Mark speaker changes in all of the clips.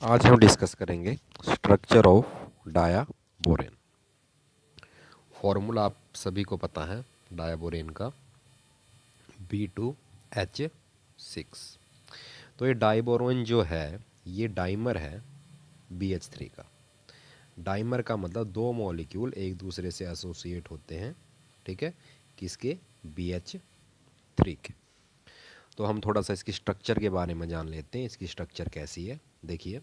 Speaker 1: आज हम डिस्कस करेंगे स्ट्रक्चर ऑफ डायाबोरेन। फॉर्मूला आप सभी को पता है डायाबोरेन का, B2H6। तो ये डाइबोरेन जो है ये डाइमर है BH3 का। डाइमर का मतलब दो मॉलिक्यूल एक दूसरे से एसोसिएट होते हैं, ठीक है, किसके? BH3 के। तो हम थोड़ा सा इसकी स्ट्रक्चर के बारे में जान लेते हैं, इसकी स्ट्रक्चर कैसी है। देखिए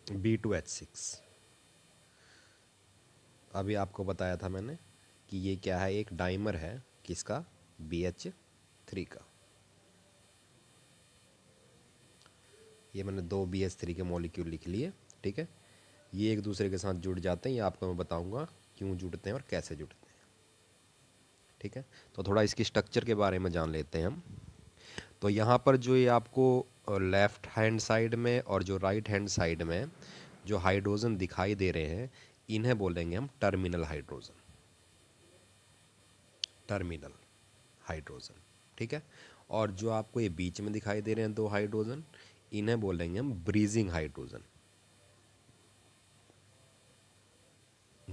Speaker 1: B2H6, अभी आपको बताया था मैंने कि ये क्या है, एक डाइमर है किसका? BH3 का। ये मैंने दो BH3 के मॉलिक्यूल लिख लिए, ठीक है। ये एक दूसरे के साथ जुड़ जाते हैं, ये आपको मैं बताऊंगा क्यों जुड़ते हैं और कैसे जुड़ते हैं, ठीक है। तो थोड़ा इसकी स्ट्रक्चर के बारे में जान लेते हैं हम। तो यहाँ पर जो ये आपको लेफ्ट हैंड साइड में और जो राइट हैंड साइड में जो हाइड्रोजन दिखाई दे रहे हैं, इन्हें बोलेंगे हम टर्मिनल हाइड्रोजन। टर्मिनल हाइड्रोजन, ठीक है। और जो आपको ये बीच में दिखाई दे रहे हैं दो हाइड्रोजन, इन्हें बोलेंगे हम ब्रीजिंग हाइड्रोजन।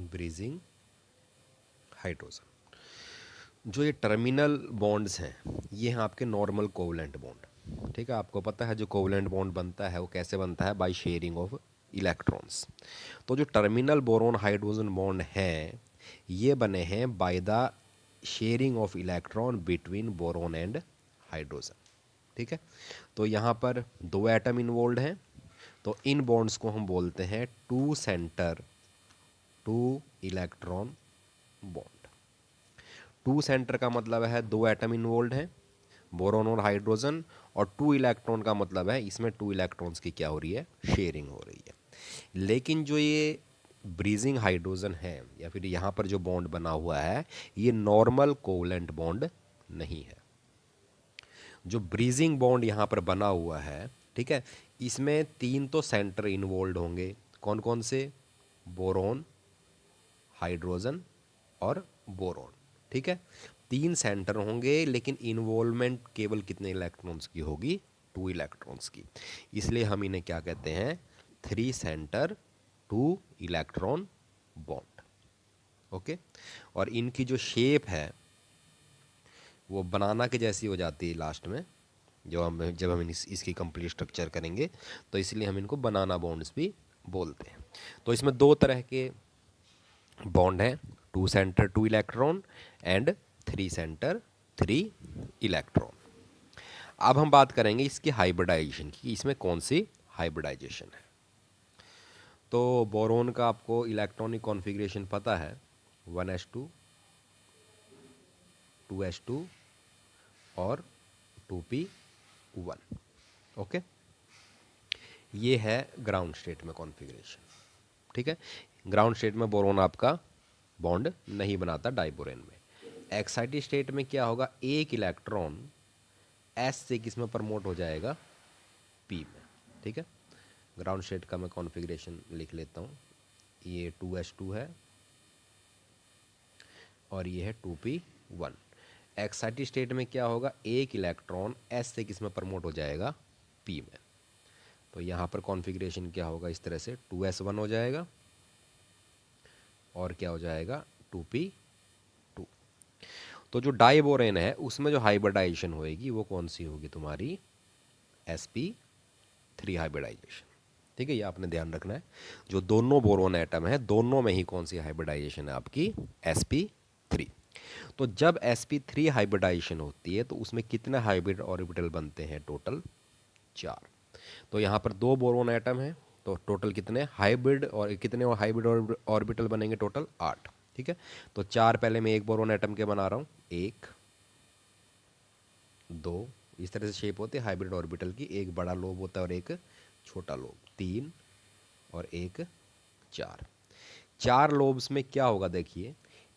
Speaker 1: Bridging hydrogen. जो ये टर्मिनल बॉन्ड्स हैं ये हैं आपके नॉर्मल कोवलेंट बॉन्ड, ठीक है। आपको पता है जो कोवलेंट बॉन्ड बनता है वो कैसे बनता है? By sharing of electrons. तो जो टर्मिनल बोरोन हाइड्रोजन बॉन्ड हैं ये बने हैं by the sharing of electron between boron and hydrogen, ठीक है। तो यहाँ पर दो एटम इन्वॉल्व हैं, तो इन बॉन्ड्स को हम बोलते हैं two center two electron bond. Two center का मतलब है दो एटम इन्वॉल्व हैं, बोरोन और हाइड्रोजन, और टू इलेक्ट्रॉन का मतलब है इसमें टू इलेक्ट्रॉन्स की क्या हो रही है? शेयरिंग हो रही है। लेकिन जो ये ब्रीजिंग हाइड्रोजन है या फिर यहाँ पर जो बॉन्ड बना हुआ है ये नॉर्मल कोवलेंट बॉन्ड नहीं है। जो ब्रीजिंग बॉन्ड यहाँ पर बना हुआ है, ठीक है, इसमें तीन तो सेंटर इन्वॉल्व होंगे। कौन कौन से? बोरोन, हाइड्रोजन और बोरोन, ठीक है। तीन सेंटर होंगे लेकिन इन्वॉल्वमेंट केवल कितने इलेक्ट्रॉन्स की होगी? टू इलेक्ट्रॉन्स की। इसलिए हम इन्हें क्या कहते हैं? Three centre two electron bond. Okay. और इनकी जो शेप है वो बनाना के जैसी हो जाती है लास्ट में, जब हम इसकी कंप्लीट स्ट्रक्चर करेंगे, तो इसलिए हम इनको बनाना बॉन्ड्स भी बोलते हैं। तो इसमें दो तरह के बॉन्ड हैं, two center two electron and three center three electron. अब हम बात करेंगे इसकी हाइब्रिडाइजेशन की, इसमें कौन सी हाइब्रिडाइजेशन है। तो बोरोन का आपको इलेक्ट्रॉनिक कॉन्फ़िगरेशन पता है, 1s2 2s2 और 2p1। ओके, ये है ग्राउंड स्टेट में कॉन्फ़िगरेशन, ठीक है। ग्राउंड स्टेट में बोरोन आपका बॉन्ड नहीं बनाता डाइबोरेन में। एक्साइटेड स्टेट में क्या होगा? एक इलेक्ट्रॉन एस से किस में प्रमोट हो जाएगा? पी में, ठीक है। ग्राउंड स्टेट का मैं कॉन्फ़िगरेशन लिख लेता हूँ। ये 2s2 है और ये है 2p1। एक्साइटेड स्टेट में क्या होगा? एक इलेक्ट्रॉन एस से किस में प्रमोट हो जाएगा? पी में। तो यहाँ पर कॉन्फ़िगरेशन क्या होगा? इस तरह से 2s1 हो जाएगा और क्या हो जाएगा? 2p2। तो जो डाइबोरेन है उसमें जो हाइब्रिडाइजेशन होएगी वो कौन सी होगी? तुम्हारी sp3 हाइब्रिडाइजेशन, ठीक है। ये आपने ध्यान रखना है। जो दोनों बोरोन एटम है दोनों में ही कौन सी हाइब्रिडाइजेशन है? आपकी sp3। तो जब sp3 हाइब्रिडाइजेशन होती है तो उसमें कितने हाइब्रिड ऑर्बिटल बनते हैं? टोटल 4। तो यहाँ पर दो बोरोन एटम है तो टोटल कितने हाइब्रिड और कितने हाइब्रिड ऑर्बिटल बनेंगे? टोटल 8, ठीक है। तो 4 पहले मैं एक बोरोन एटम के बना रहा हूँ, 1 2, इस तरह से शेप होती है हाइब्रिड ऑर्बिटल की। एक बड़ा लोब होता है और एक छोटा लोब, 3 और एक 4। 4 लोब्स में क्या होगा? देखिए,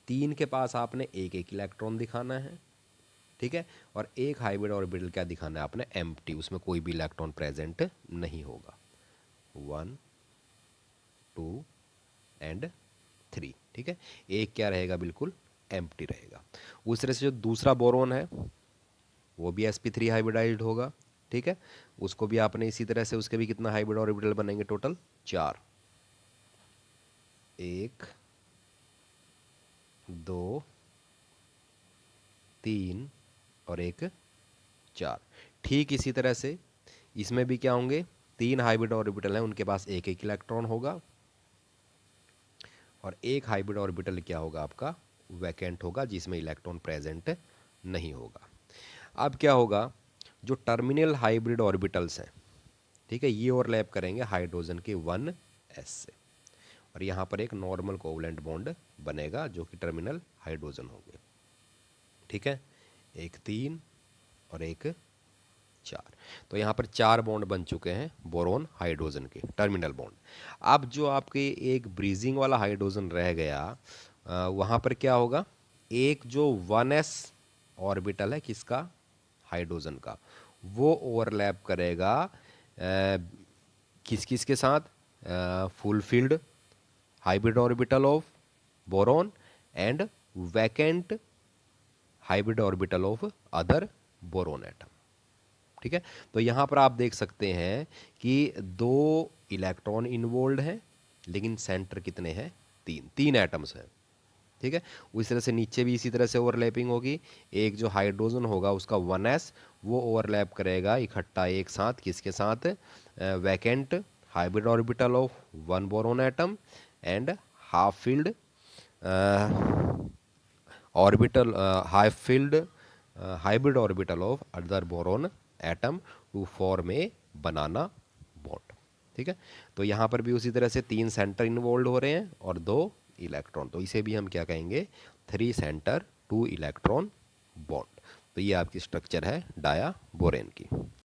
Speaker 1: 3 के पास आपने एक एक इलेक्ट्रॉन दिखाना है, ठीक है। और एक हाइब्रिड ऑर्बिटल क्या दिखाना है आपने? एम्प्टी, उसमें कोई भी इलेक्ट्रॉन प्रेजेंट नहीं होगा। 1 2 एंड 3, ठीक है। एक क्या रहेगा? बिल्कुल एम्प्टी रहेगा। उस तरह से जो दूसरा बोरोन है वो भी sp3 हाइब्रिडाइज्ड होगा, ठीक है, उसको भी आपने इसी तरह से, उसके भी कितना हाइब्रिड ऑर्बिटल बनेंगे टोटल 4, 1 2 3 और 1 4। ठीक इसी तरह से इसमें भी क्या होंगे, 3 हाइब्रिड ऑर्बिटल हैं, उनके पास एक एक इलेक्ट्रॉन होगा, और एक हाइब्रिड ऑर्बिटल क्या होगा आपका, वैकेंट होगा, जिसमें इलेक्ट्रॉन प्रेजेंट नहीं होगा। अब क्या होगा, जो टर्मिनल हाइब्रिड ऑर्बिटल्स हैं, ठीक है, ये ओवरलैप करेंगे हाइड्रोजन के 1s से, और यहाँ पर एक नॉर्मल कोवलेंट बॉन्ड बनेगा जो कि टर्मिनल हाइड्रोजन होंगे। ठीक है, एक 3 और एक 4। तो यहाँ पर 4 बॉन्ड बन चुके हैं बोरोन हाइड्रोजन के टर्मिनल बॉन्ड। अब जो आपके एक ब्रीजिंग वाला हाइड्रोजन रह गया, वहाँ पर क्या होगा, एक जो 1s ऑर्बिटल है किसका, हाइड्रोजन का, वो ओवरलैप करेगा किस किस के साथ, fulfilled hybrid orbital of boron and vacant hybrid orbital of other boron atom. ठीक है, तो यहाँ पर आप देख सकते हैं कि 2 इलेक्ट्रॉन इन्वॉल्व हैं, लेकिन सेंटर कितने हैं, 3 एटम्स हैं। ठीक है, उस तरह से नीचे भी इसी तरह से ओवरलैपिंग होगी। एक जो हाइड्रोजन होगा उसका 1s वो ओवरलैप करेगा इकट्ठा एक साथ किसके साथ, vacant hybrid orbital of 1 boron atom and half filled orbital half filled hybrid orbital of other boron atom to form a banana bond. ठीक है, तो यहाँ पर भी उसी तरह से 3 सेंटर इन्वॉल्व हो रहे हैं और 2 इलेक्ट्रॉन, तो इसे भी हम क्या कहेंगे, 3 सेंटर 2 इलेक्ट्रॉन बॉन्ड। तो ये आपकी स्ट्रक्चर है डाया बोरेन की।